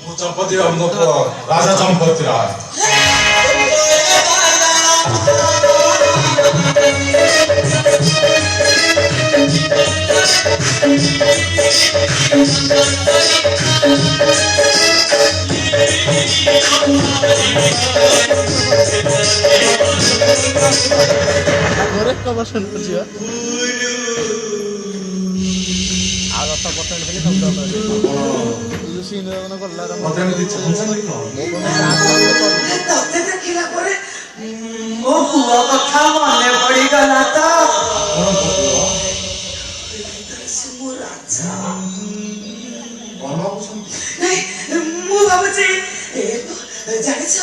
ମୁଁ ଚମ୍ପତି ବାବୁଙ୍କ ପୁଅ ରାଜା ଚମ୍ପତି ରାୟ। ଘରେ କବର୍ସନ୍ କରିଯିବା ଆଉ 10% ହେଲେ ତମେ ସିନେମା ଗଲା ମତେ ଏମିତି ଚାହୁଁଛନ୍ତି ତତେ ଦେଖିଲା ପରେ ମୋ ପୁଅ କଥା ମନେ ପଡିଗଲା ତ। ସେ ମୋ ରାଜା। କଣ ଭାବୁଛନ୍ତି? ନାଇଁ ମୁଁ ଭାବୁଛି ଜାଣିଛ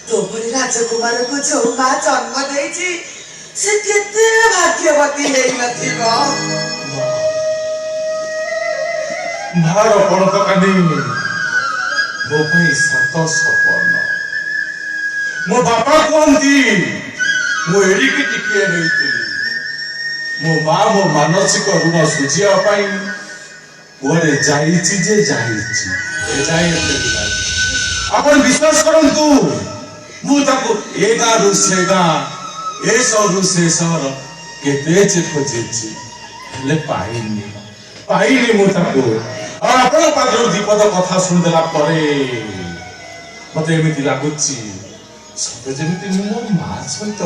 ତୋ ଭଳି ରାଜକୁମାରକୁ ଯୋଉ ମା ଜନ୍ମ ଦେଇଛି ସେ କେତେ ଭାଗ୍ୟବତୀ ହେଇନଥିବ। ଭାର ପଣତ କାନି ମୋ ପାଇଁ ସାତ ସପନ। ମୋ ବାପା କୁହନ୍ତି ମୁଁ ଏଡ଼ିକି ଟିକିଏ ହେଇଥିଲି। ମୋ ମା ମୋ ମାନସିକ ଋଣ ସୁଝିବା ପାଇଁ କୁଆଡ଼େ ଯାଇଛି ଯେ ଯାଇଛି ଆପଣ ବିଶ୍ୱାସ କରନ୍ତୁ ମୁଁ ତାକୁ ଏ ଗାଁରୁ ସେ ଗାଁ ଏ ସହରରୁ ସେ ସହର କେତେ ଯେ ଖୋଜିଛି ହେଲେ ପାଇନି ମୁଁ ତାକୁ। ଆଉ ଆପଣଙ୍କ ପାଖରୁ ଦୀପଦ କଥା ଶୁଣିଦେଲା ପରେ ମତେ ଏମିତି ଲାଗୁଛି ସତେ ଯେମିତି ମୁଁ ମୋ ମା ସହିତ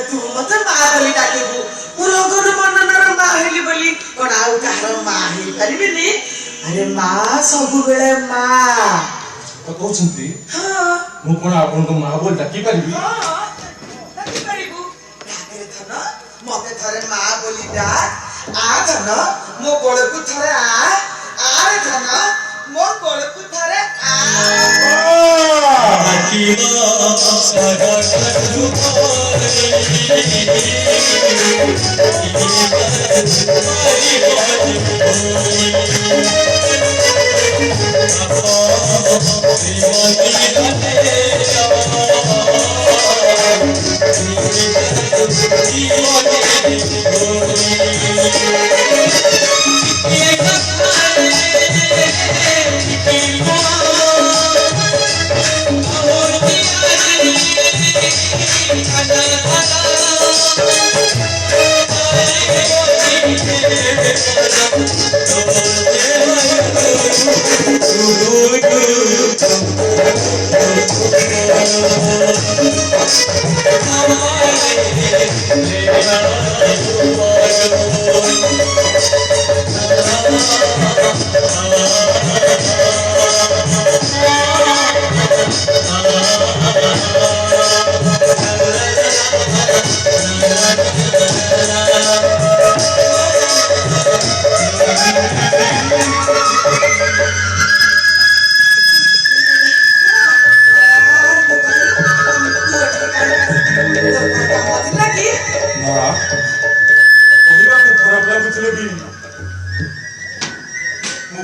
ତୁ ମତେ ମା ବୋଲି ଡାକିବୁ। ମୁଁ ରଙ୍ଗର ବର୍ଣ୍ଣନାର ମା ହେଲି ବୋଲି କଣ ଆଉ କାହାର ମା ହେଇପାରିବିନି? ଆରେ ମା ସବୁବେଳେ ମା। କହୁଛନ୍ତି ମୁଁ କଣ ଆପଣଙ୍କ ମା ବୋଲି ଡାକି ପାରିବି? ମତେ ଥରେ ମା ବୋଲି ଡାକ। ଆ ଧନ ମୋ ଗୋଳକୁ ଥରେ ଆରେ ଧନ ମୋ ଗୋଳକୁ ଥରେ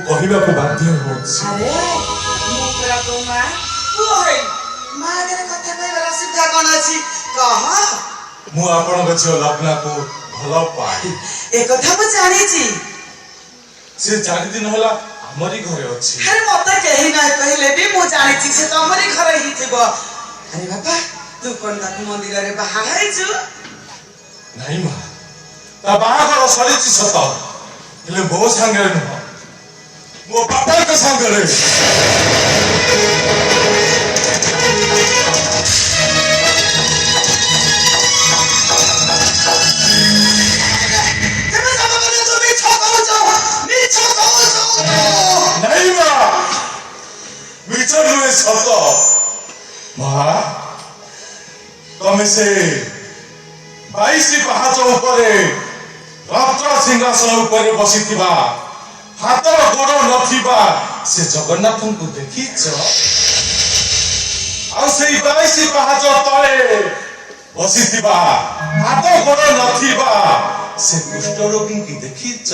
କହିବାକୁ ବାଧ୍ୟ ହଉଛି। ମୁଁ ଆପଣଙ୍କ ଝିଅ ଲଗ୍ନାକୁ ଭଲ ପାଏ। ଏ କଥା ମୁଁ ଜାଣିଛି। ସେ 4 ଦିନ ହେଲା ଆମରି ଘରେ ଅଛି। ଆରେ ମତେ କେହି ନାଇଁ କହିଲେ ବି ମୁଁ ଜାଣିଛି ସେ ତମରି ଘରେ ହିଁ ଥିବ। ଆରେ ବାପା ତୁ କଣ ତାକୁ ମନ୍ଦିରରେ ବାହା ହେଇଛୁ? ନାଇଁ ମା ତା ବାହାଘର ସରିଛି ସତ ହେଲେ ମୋ ସାଙ୍ଗରେ ନୁହଁ ମୋ ବାପାଙ୍କ ସାଙ୍ଗରେ। ନାଇଁ ମା ମିଛ ନୁହେଁ ସତ। ମା ତମେ ସେ 22 ପାହାଚ ଉପରେ ରତ୍ନ ସିଂହାସନ ଉପରେ ବସିଥିବା ହାତ ଗୋଡ଼ ନଥିବା ସେ ଜଗନ୍ନାଥଙ୍କୁ ଦେଖିଛ? ଆଉ ସେଇ 22 ପାହାଚ ତଳେ ବସିଥିବା ହାତ ଗୋଡ଼ ନଥିବା ସେ କୁଷ୍ଠ ରୋଗୀଙ୍କୁ ଦେଖିଛ?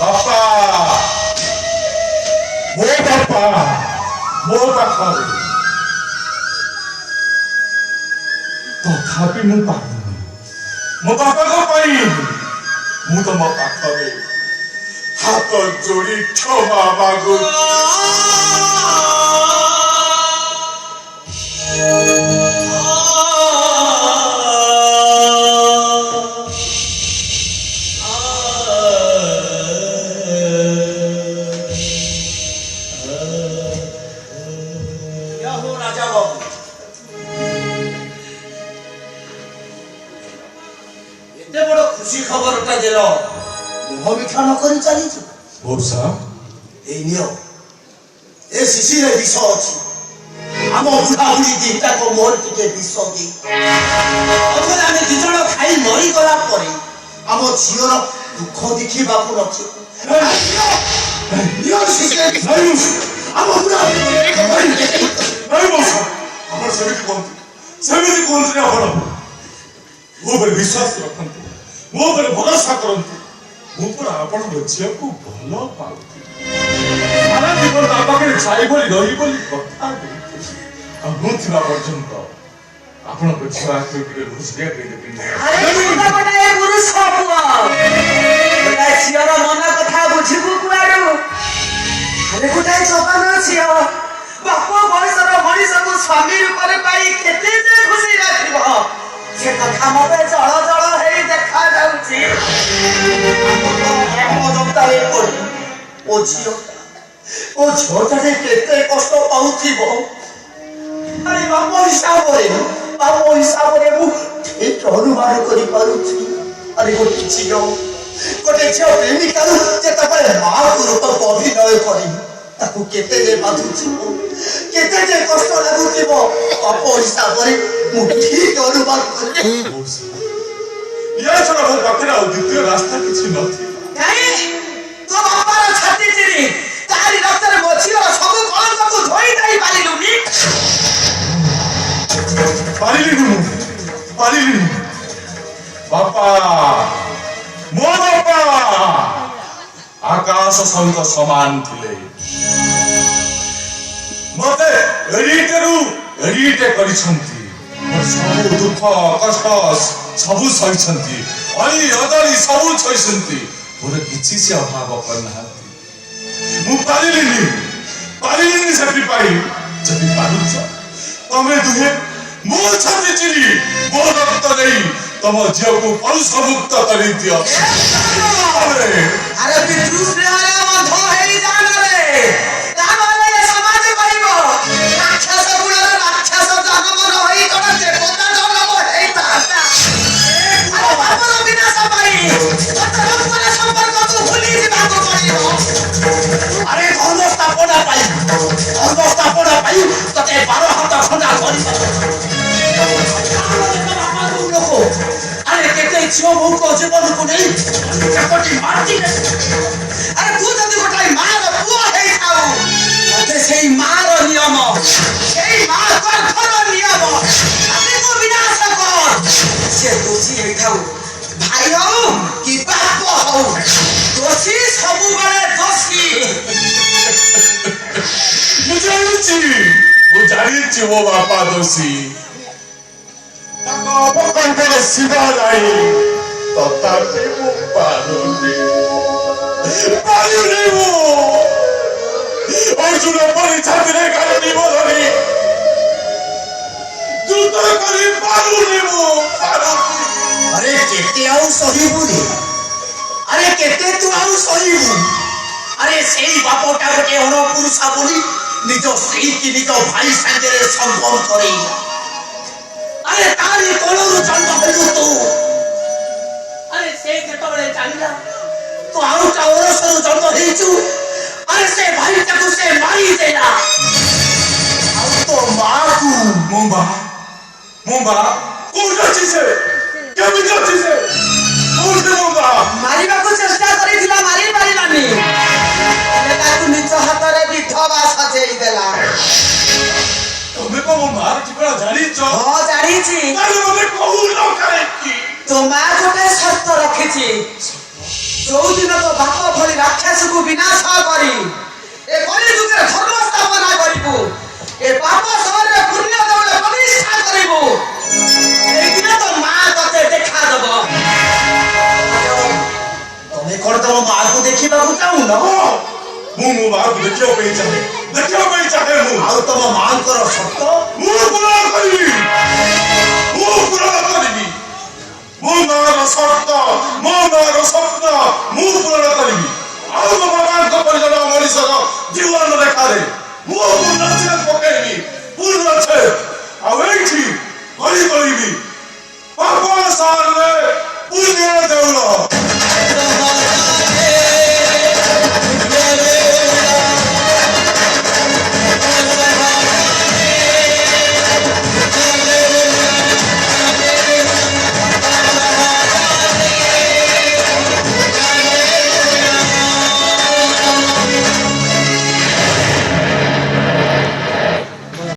ବାପା ମୋ ପାଖରେ ତଥାପି ମୁଁ ପାଇନି। ମୋ ବାପାଙ୍କ ପାଇଁ ମୁଁ ତମ ପାଖରେ ହାତ ଯୋଡ଼ି କ୍ଷମା ମାଗୁଛି। राजा बाबू एते बड़ खुशी खबरटा देल मुह मिठा न करी चली मौसा ए नियो ए शिशिर विष अछि आम बुढ़ा बुढ़ी दिटा को मोर टिके विष दी अथवा आमे दि जण खाई मरी गला परे आम झियर दुख देखिबा को नथि नियो शिशिर आम बुढ़ा नहीं मौसा आपण सेमिति कोंतरे आपण मो पर विश्वास रखंतु मो पर भरोसा करंतु मो पर आपण बच्चिया को भलो पाउती सारा जीवन ता पाखे छाई बोली रही बोली कथा देती मु थिबा पर्यंत आपण को छुआ के रुसिया के देबी अरे बड़ा ए पुरुष पुआ बड़ा छियर मन कथा बुझिबु कुआरो अरे गोटाए जवान छिय बाप बयसर मनीष को स्वामी रूप पाई केते जे खुशी राखिब से कथा मते जळ जळ हेई देखा जाउची मजता हे पड़ी ओ छोटा रे केते कष्ट पाउथिबो अरे बाप हिसाब रे मु ठीक अनुमान करि पारुछि अरे गोटे झियो प्रेमिका जेतबे मां रूप अभिनय करी ताकू केते जे बाधुथिबो केते जे कष्ट लागुथिबो बाप हिसाब रे मु ठीक अनुमान करि या छोरा हो पाखरा द्वितीय रास्ता किछि नथि काहे तो बापार छाती चिरी तारी रक्तरे मोछियो सब कलंक को धोई दई पालिलुनी पारिलिनु बापा मो बापा आकाश सहित समान थिले मते एडिटे करिसंती सब दुख कष्ट सब सहिसंती अली अदली सब सहिसंती मोर किछि से अभाव करनाहाती मु पारिलिनी सेठी पाई जति पारुछ तमे दुहे मो छाती चिरी मो रक्त नहीं तम झियो को परुष मुक्त करी दियो अरे विद्रुस रे अरे बंध हेई जान रे तामले समाज करिवो राक्षस गुणर राक्षस जन्म रही कोन देवता जन्म हेई ताता अरे बापर विनाश पाई ततर पर संपर्क को भूली दिबा को करिवो अरे धन स्थापना पाई तते 12 हाथ खंडा करी अरे केते छियो मु को जीवन को नहीं कपटी मारती अरे तू जदी गोटाई मार पुआ हेई थाउ अते सेई मार नियम सेई मार कर नियम अते को विनाश कर से दोषी हेई थाउ भाई हो कि बाप हो दोषी सब बड़े दोषी मुझे जानी वो बापा दोषी ताको शिवा लाई तथापि मु पारुनी वो अर्जुन परि छातिरे गाली बोलनी जुत करी पारुनी वो अरे केते आउ सहीबु रे अरे केते तू आउ सहीबु अरे सेई बापटा गोटे अन पुरुषा बोली निज स्त्री की निज भाई संगे संभव करी अरे तारी कोलरु चंद हेलु तू अरे से केतबळे जानिला तो आउ ता ओरसरु चंद हेचु अरे से भाई ताकू से मारी देला आउ तो माकू मुंबा कोन अछि से केमि अछि से कोन से मुंबा मारिबा को चेष्टा करिथिला मारी पारिलानी अरे ताकू निज हातरे विधवा सजेई देला तुमे को मो मार ठिकाना जानी छ हां जानी छी ताले मते कहू न करे की तो मां गोटे शर्त रखी छी जो दिन तो बाप भली राक्षस को विनाश करी ए कली जुगे धर्म स्थापना करिबो ए पाप शहर रे पुण्य दौड़ प्रतिष्ठा करिबो ए दिन तो मां तते देखा दबो ଦେଖିବାକୁ ଚାହୁଁନ? ମୁଁ ମୋ ମାଆକୁ ଦେଖିବା ପାଇଁ ଚାହେଁ ମୁଁ ଆଉ ତମ ମାଙ୍କର ସତ ମୁଁ ଗୁଣ କରିବି